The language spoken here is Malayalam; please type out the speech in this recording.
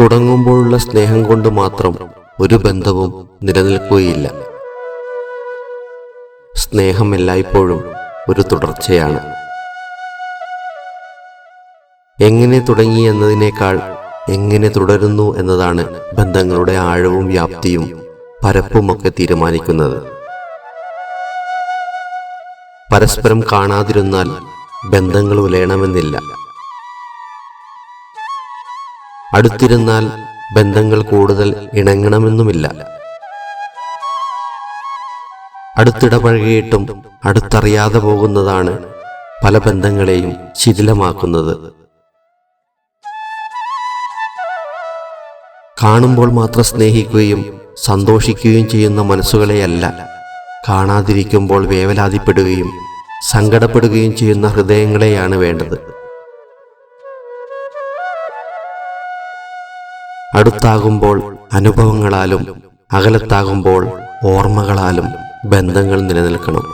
തുടങ്ങുമ്പോഴുള്ള സ്നേഹം കൊണ്ട് മാത്രം ഒരു ബന്ധവും നിലനിൽക്കുകയില്ല. സ്നേഹം എല്ലായ്പ്പോഴും ഒരു തുടർച്ചയാണ്. എങ്ങനെ തുടങ്ങി എന്നതിനേക്കാൾ എങ്ങനെ തുടരുന്നു എന്നതാണ് ബന്ധങ്ങളുടെ ആഴവും വ്യാപ്തിയും പരപ്പുമൊക്കെ തീരുമാനിക്കുന്നത്. പരസ്പരം കാണാതിരുന്നാൽ ബന്ധങ്ങൾ ഉലയണമെന്നില്ല. അടുത്തിരുന്നാൽ ബന്ധങ്ങൾ കൂടുതൽ ഇണങ്ങണമെന്നുമില്ല. അടുത്തിടപഴകിയിട്ടും അടുത്തറിയാതെ പോകുന്നതാണ് പല ബന്ധങ്ങളെയും ശിഥിലമാക്കുന്നത്. കാണുമ്പോൾ മാത്രം സ്നേഹിക്കുകയും സന്തോഷിക്കുകയും ചെയ്യുന്ന മനസ്സുകളെയല്ല, കാണാതിരിക്കുമ്പോൾ വേവലാതിപ്പെടുകയും സങ്കടപ്പെടുകയും ചെയ്യുന്ന ഹൃദയങ്ങളെയാണ് വേണ്ടത്. അടുത്താകുമ്പോൾ അനുഭവങ്ങളാലും അകലത്താകുമ്പോൾ ഓർമ്മകളാലും ബന്ധങ്ങൾ നിലനിൽക്കണം.